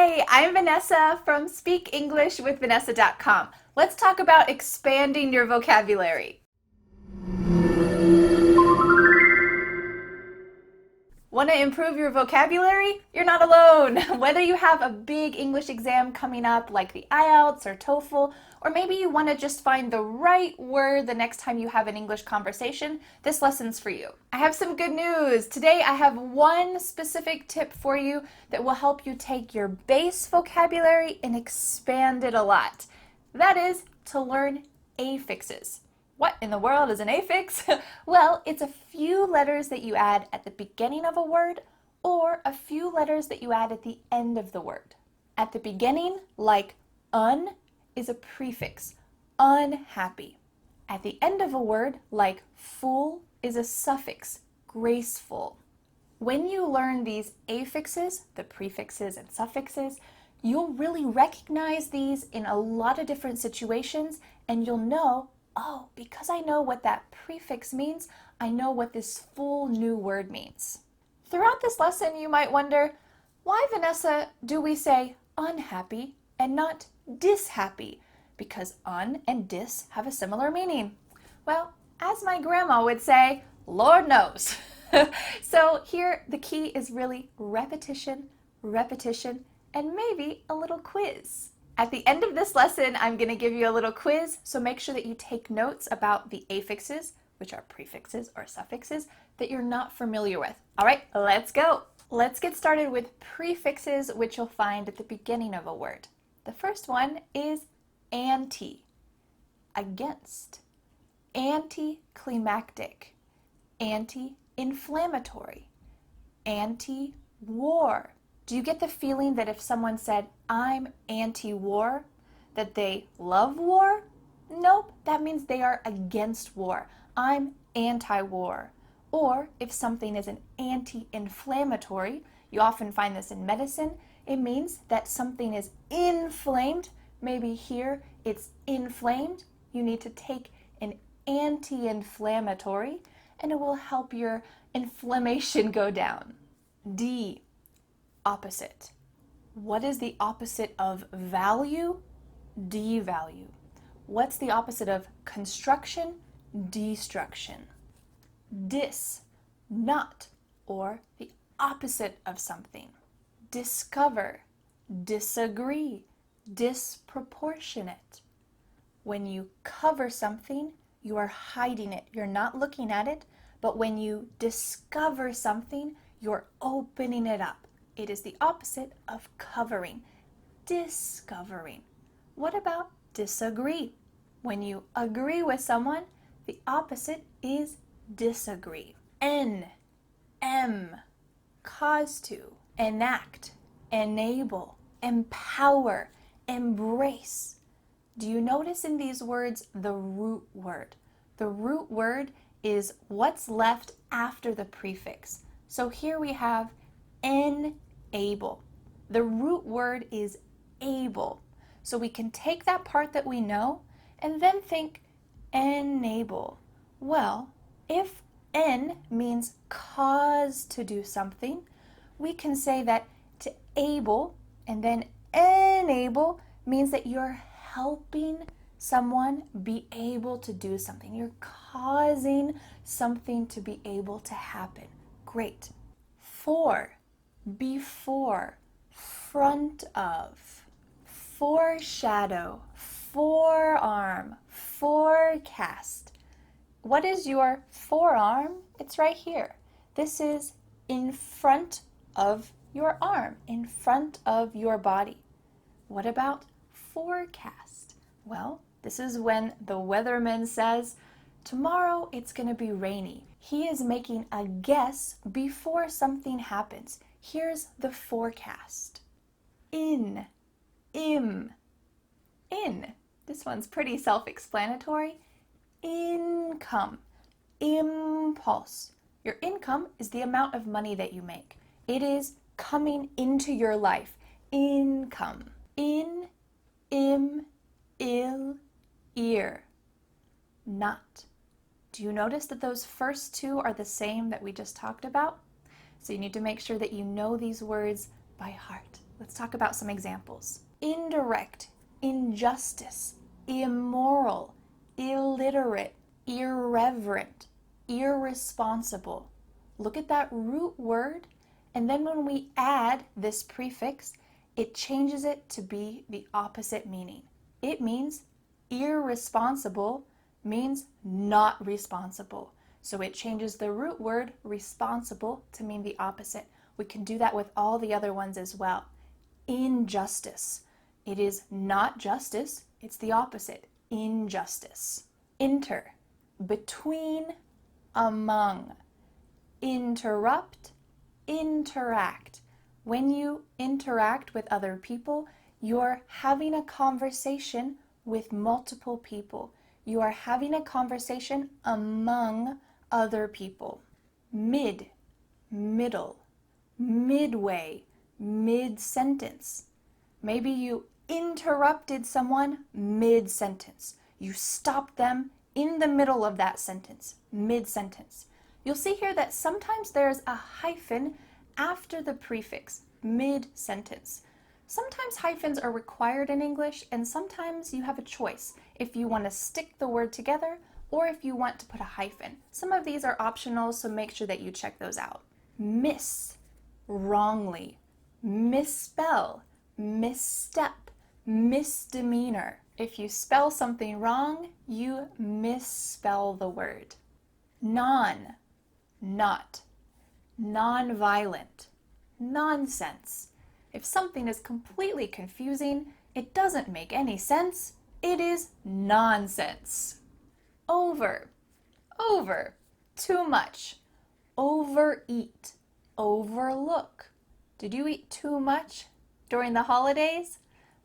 Hi, I'm Vanessa from SpeakEnglishWithVanessa.com. Let's talk about expanding your vocabulary. Want to improve your vocabulary? You're not alone. Whether you have a big English exam coming up like the IELTS or TOEFL, or maybe you want to just find the right word the next time you have an English conversation, this lesson's for you. I have some good news. Today I have one specific tip for you that will help you take your base vocabulary and expand it a lot. That is to learn affixes. What in the world is an affix? Well, it's a few letters that you add at the beginning of a word or a few letters that you add at the end of the word. At the beginning, like un, is a prefix, unhappy. At the end of a word, like fool, is a suffix, graceful. When you learn these affixes, the prefixes and suffixes, you'll really recognize these in a lot of different situations, and you'll know, oh, because I know what that prefix means, I know what this full new word means. Throughout this lesson, you might wonder, why, Vanessa, do we say unhappy and not dishappy? Because un and dis have a similar meaning. Well, as my grandma would say, Lord knows. So here, the key is really repetition, repetition, and maybe a little quiz. At the end of this lesson, I'm going to give you a little quiz, so make sure that you take notes about the affixes, which are prefixes or suffixes, that you're not familiar with. All right, let's go. Let's get started with prefixes, which you'll find at the beginning of a word. The first one is anti, against, anticlimactic, anti-inflammatory, anti-war. Do you get the feeling that if someone said, I'm anti-war, that they love war? Nope, that means they are against war. I'm anti-war. Or if something is an anti-inflammatory, you often find this in medicine, it means that something is inflamed. Maybe here it's inflamed. You need to take an anti-inflammatory and it will help your inflammation go down. D, opposite. What is the opposite of value? Devalue. What's the opposite of construction? Destruction. Dis, not, or the opposite of something. Discover, disagree, disproportionate. When you cover something, you are hiding it. You're not looking at it, but when you discover something, you're opening it up. It is the opposite of covering, discovering. What about disagree? When you agree with someone, the opposite is disagree. N, M, cause to, enact, enable, empower, embrace. Do you notice in these words the root word? The root word is what's left after the prefix. So here we have enable. The root word is able. So we can take that part that we know and then think enable. Well, if en means cause to do something, we can say that to able and then enable means that you're helping someone be able to do something. You're causing something to be able to happen. Great. For, before, front of, foreshadow, forearm, forecast. What is your forearm? It's right here. This is in front of your arm, in front of your body. What about forecast? Well, this is when the weatherman says, tomorrow it's going to be rainy. He is making a guess before something happens. Here's the forecast. In, im, in. This one's pretty self-explanatory. Income, impulse. Your income is the amount of money that you make. It is coming into your life. Income. In, im, ill, ear. Not. Do you notice that those first two are the same that we just talked about? So you need to make sure that you know these words by heart. Let's talk about some examples. Indirect, injustice, immoral, illiterate, irreverent, irresponsible. Look at that root word, and then when we add this prefix, it changes it to be the opposite meaning. It means irresponsible means not responsible. So it changes the root word responsible to mean the opposite. We can do that with all the other ones as well. Injustice. It is not justice, it's the opposite. Injustice. Inter. Between, among. Interrupt, interact. When you interact with other people, you're having a conversation with multiple people. You are having a conversation among other people. Mid, middle, midway, mid-sentence. Maybe you interrupted someone mid-sentence. You stopped them in the middle of that sentence, mid-sentence. You'll see here that sometimes there's a hyphen after the prefix, mid-sentence. Sometimes hyphens are required in English, and sometimes you have a choice if you want to stick the word together or if you want to put a hyphen. Some of these are optional, so make sure that you check those out. Miss, wrongly. Misspell, misstep, misdemeanor. If you spell something wrong, you misspell the word. Non, not. Non-violent, nonsense. If something is completely confusing, it doesn't make any sense, it is nonsense. Over, too much. Overeat, overlook. Did you eat too much during the holidays?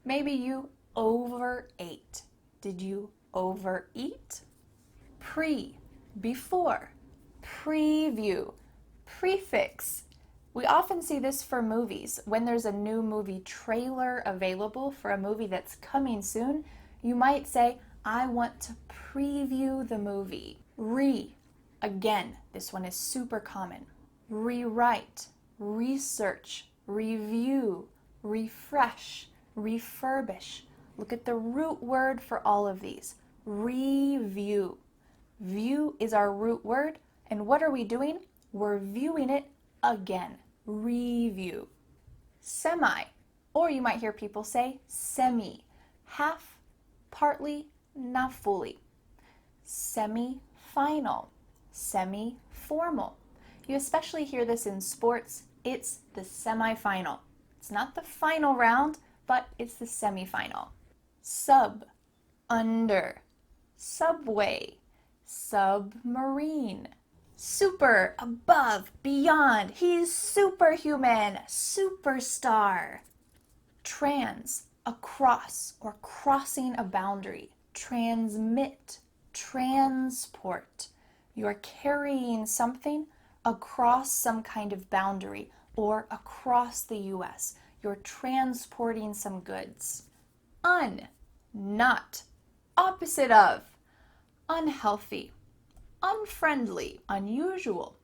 Maybe you overate. Did you overeat? Pre, before. Preview, prefix. We often see this for movies. When there's a new movie trailer available for a movie that's coming soon, you might say, I want to preview the movie. Again, this one is super common. Rewrite, research, review, refresh, refurbish. Look at the root word for all of these. Review. View is our root word, and what are we doing? We're viewing it again. Review. Semi, or you might hear people say semi. Half, partly, not fully. Semi-final, semi-formal. You especially hear this in sports. It's the semi-final. It's not the final round, but it's the semi-final. Sub, under. Subway, submarine. Super, above, beyond. He's superhuman, superstar. Trans, across or crossing a boundary. Transmit, transport. You're carrying something across some kind of boundary or across the US. You're transporting some goods. Not, opposite of. Unhealthy, unfriendly, unusual.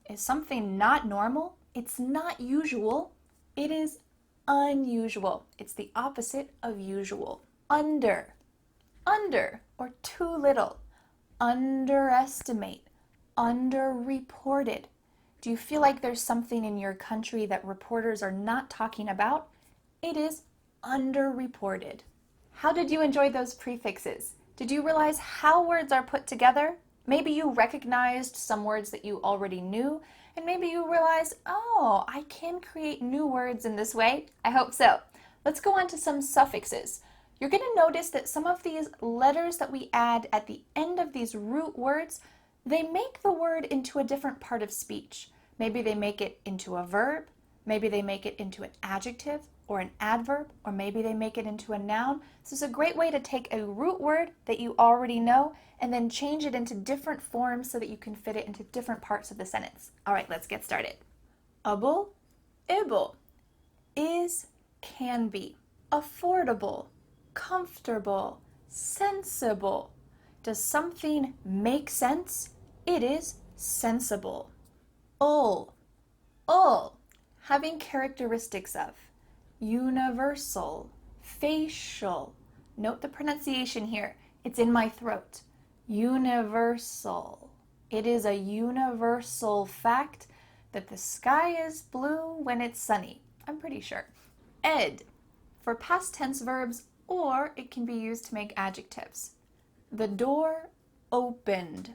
Is something not normal? It's not usual. It is unusual. It's the opposite of usual. Under, or too little. Underestimate, underreported. Do you feel like there's something in your country that reporters are not talking about? It is underreported. How did you enjoy those prefixes? Did you realize how words are put together? Maybe you recognized some words that you already knew, and maybe you realized, oh, I can create new words in this way. I hope so. Let's go on to some suffixes. You're going to notice that some of these letters that we add at the end of these root words, they make the word into a different part of speech. Maybe they make it into a verb, maybe they make it into an adjective or an adverb, or maybe they make it into a noun. So it's a great way to take a root word that you already know and then change it into different forms so that you can fit it into different parts of the sentence. All right, let's get started. Able, able. Is, can be. Affordable, comfortable, sensible. Does something make sense? It is sensible. Ul, having characteristics of. universal, facial. Note the pronunciation here. It's in my throat. Universal. It is a universal fact that the sky is blue when it's sunny. I'm pretty sure. Ed, for past tense verbs, or it can be used to make adjectives. The door opened,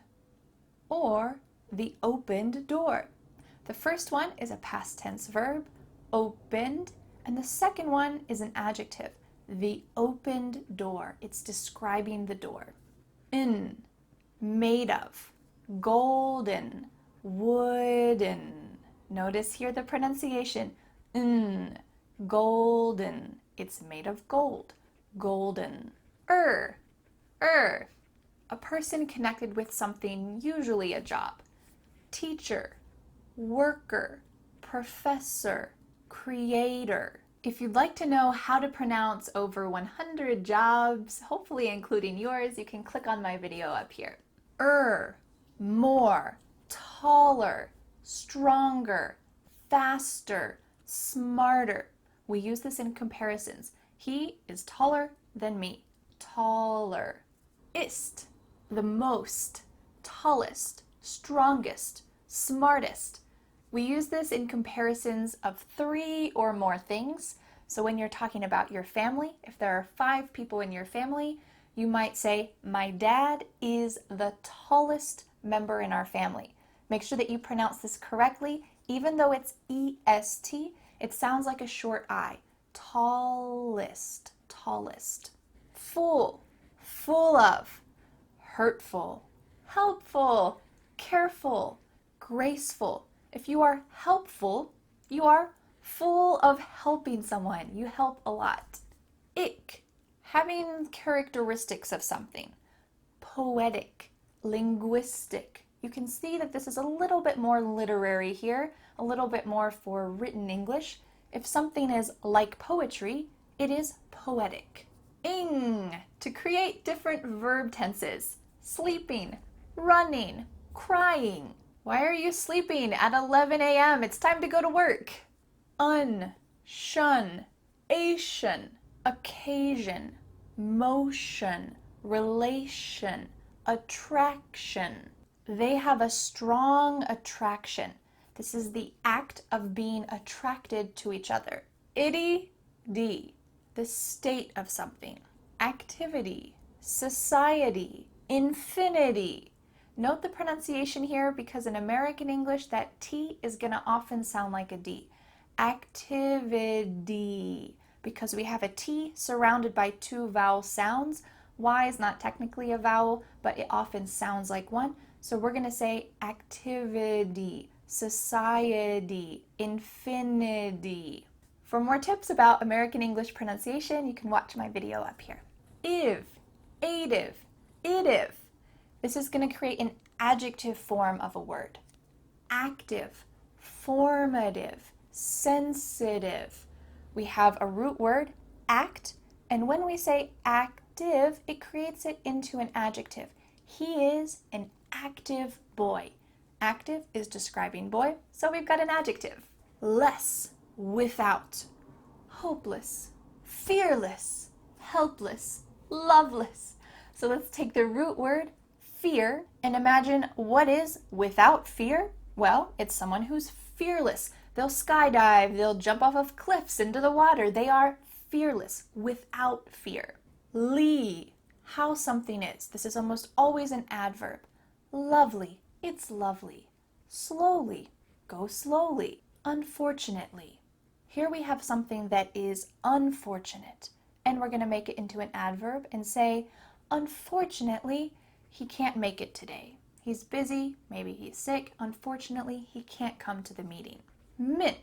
or the opened door. The first one is a past tense verb, opened, and the second one is an adjective, the opened door. It's describing the door. In, made of, golden, wooden. Notice here the pronunciation, golden. It's made of gold, golden. A person connected with something, usually a job. Teacher, worker, professor, creator. If you'd like to know how to pronounce over 100 jobs, hopefully including yours, you can click on my video up here. More, taller, stronger, faster, smarter. We use this in comparisons. He is taller than me. Taller. Ist, the most, tallest, strongest, smartest. We use this in comparisons of 3 or more things. So when you're talking about your family, if there are 5 people in your family, you might say, my dad is the tallest member in our family. Make sure that you pronounce this correctly. Even though it's E-S-T, it sounds like a short I. Tallest, tallest. Full, full of. Hurtful, helpful, careful, graceful. If you are helpful, you are full of helping someone. You help a lot. Ick, having characteristics of something. Poetic, linguistic. You can see that this is a little bit more literary here, a little bit more for written English. If something is like poetry, it is poetic. Ing, to create different verb tenses. Sleeping, running, crying. Why are you sleeping at 11 a.m.? It's time to go to work. Shun, ation, occasion, motion, relation, attraction. They have a strong attraction. This is the act of being attracted to each other. Itty, the state of something. Activity, society, infinity. Note the pronunciation here because in American English that T is going to often sound like a D. Activity. Because we have a T surrounded by 2 vowel sounds. Y is not technically a vowel, but it often sounds like one. So we're going to say activity, society, infinity. For more tips about American English pronunciation, you can watch my video up here. Iv, ative, itive. This is going to create an adjective form of a word. Active, formative, sensitive. We have a root word, act, and when we say active, it creates it into an adjective. He is an active boy. Active is describing boy, so we've got an adjective. Less, without. Hopeless, fearless, helpless, loveless. So let's take the root word, fear, and imagine what is without fear? Well, it's someone who's fearless. They'll skydive, they'll jump off of cliffs into the water. They are fearless, without fear. Lee, how something is. This is almost always an adverb. Lovely, it's lovely. Slowly, go slowly. Unfortunately. Here we have something that is unfortunate, and we're going to make it into an adverb and say, unfortunately, he can't make it today. He's busy, maybe he's sick. Unfortunately, he can't come to the meeting. Mint,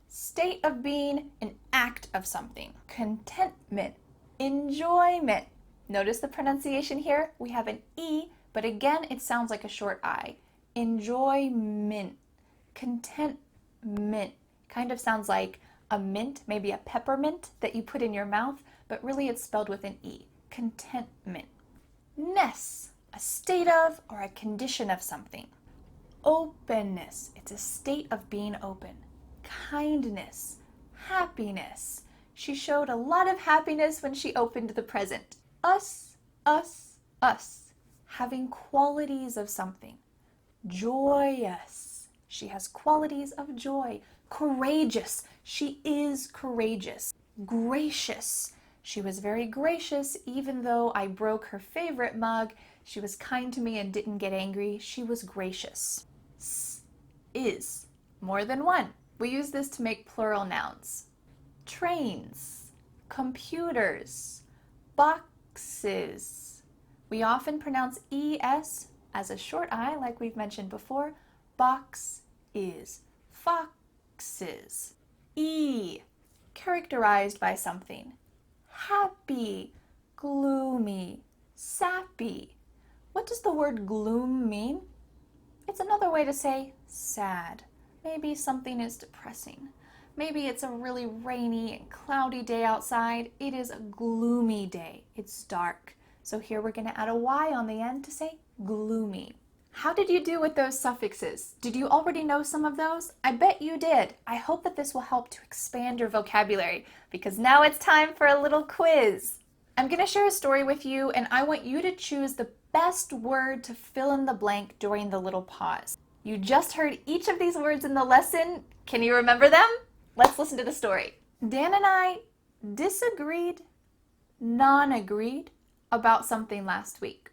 state of being, an act of something. Contentment, enjoyment. Notice the pronunciation here. We have an E, but again, it sounds like a short I. Enjoyment, contentment. Kind of sounds like a mint, maybe a peppermint that you put in your mouth, but really it's spelled with an E. Contentment. Ness, a state of or a condition of something. Openness, it's a state of being open. Kindness, happiness, She showed a lot of happiness when she opened the present. Us, us, us. Having qualities of something. Joyous. She has qualities of joy. Courageous. She is courageous. Gracious. She was very gracious even though I broke her favorite mug. She was kind to me and didn't get angry. She was gracious. Is. More than one. We use this to make plural nouns. Trains. Computers. Boxes. We often pronounce ES as a short I, like we've mentioned before. Box is. Foxes. E. Characterized by something. Happy. Gloomy. Sappy. What does the word gloom mean? It's another way to say sad. Maybe something is depressing. Maybe it's a really rainy and cloudy day outside. It is a gloomy day. It's dark. So here we're going to add a Y on the end to say gloomy. How did you do with those suffixes? Did you already know some of those? I bet you did. I hope that this will help to expand your vocabulary because now it's time for a little quiz. I'm going to share a story with you and I want you to choose the best word to fill in the blank during the little pause. You just heard each of these words in the lesson. Can you remember them? Let's listen to the story. Dan and I disagreed, non-agreed about something last week.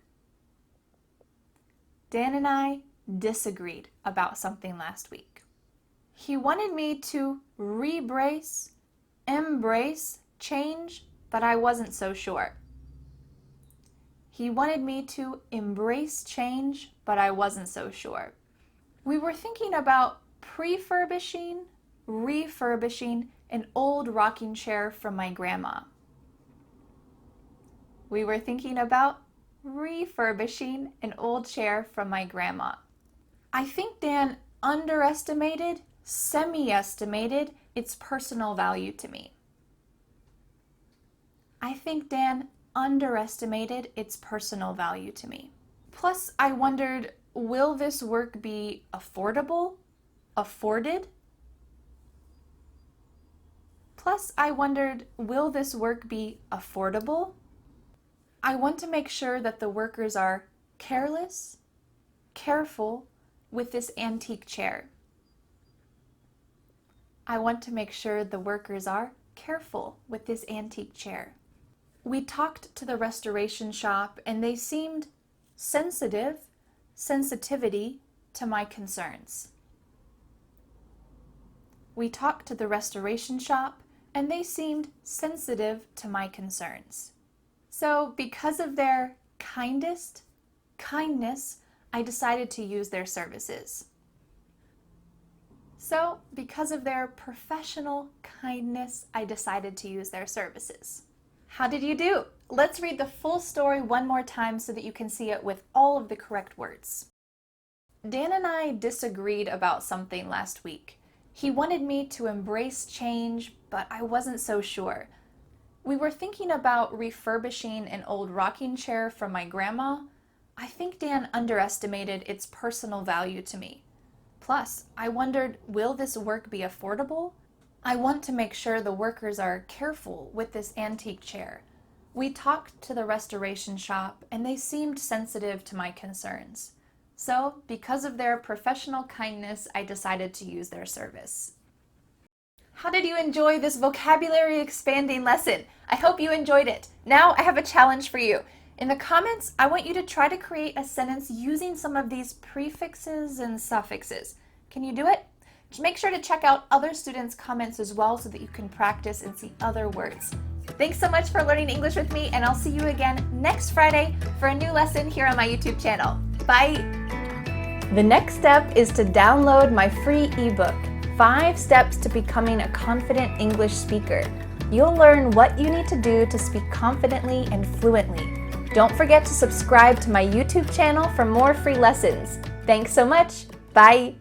Dan and I disagreed about something last week. He wanted me to re-brace, embrace, change, but I wasn't so sure. He wanted me to embrace change, but I wasn't so sure. We were thinking about prefurbishing, refurbishing an old rocking chair from my grandma. We were thinking about refurbishing an old chair from my grandma. I think Dan underestimated, semi-estimated its personal value to me. I think Dan underestimated its personal value to me. Plus, I wondered, will this work be affordable? Afforded? Plus, I wondered, will this work be affordable? I want to make sure that the workers are careless, careful with this antique chair. I want to make sure the workers are careful with this antique chair. We talked to the restoration shop and they seemed sensitivity to my concerns. We talked to the restoration shop and they seemed sensitive to my concerns. So because of their kindness, I decided to use their services. So because of their professional kindness, I decided to use their services. How did you do? Let's read the full story one more time so that you can see it with all of the correct words. Dan and I disagreed about something last week. He wanted me to embrace change, but I wasn't so sure. We were thinking about refurbishing an old rocking chair from my grandma. I think Dan underestimated its personal value to me. Plus, I wondered, will this work be affordable? I want to make sure the workers are careful with this antique chair. We talked to the restoration shop and they seemed sensitive to my concerns. So, because of their professional kindness, I decided to use their service. How did you enjoy this vocabulary expanding lesson? I hope you enjoyed it. Now I have a challenge for you. In the comments, I want you to try to create a sentence using some of these prefixes and suffixes. Can you do it? Make sure to check out other students' comments as well so that you can practice and see other words. Thanks so much for learning English with me, and I'll see you again next Friday for a new lesson here on my YouTube channel. Bye! The next step is to download my free ebook, 5 Steps to Becoming a Confident English Speaker. You'll learn what you need to do to speak confidently and fluently. Don't forget to subscribe to my YouTube channel for more free lessons. Thanks so much. Bye!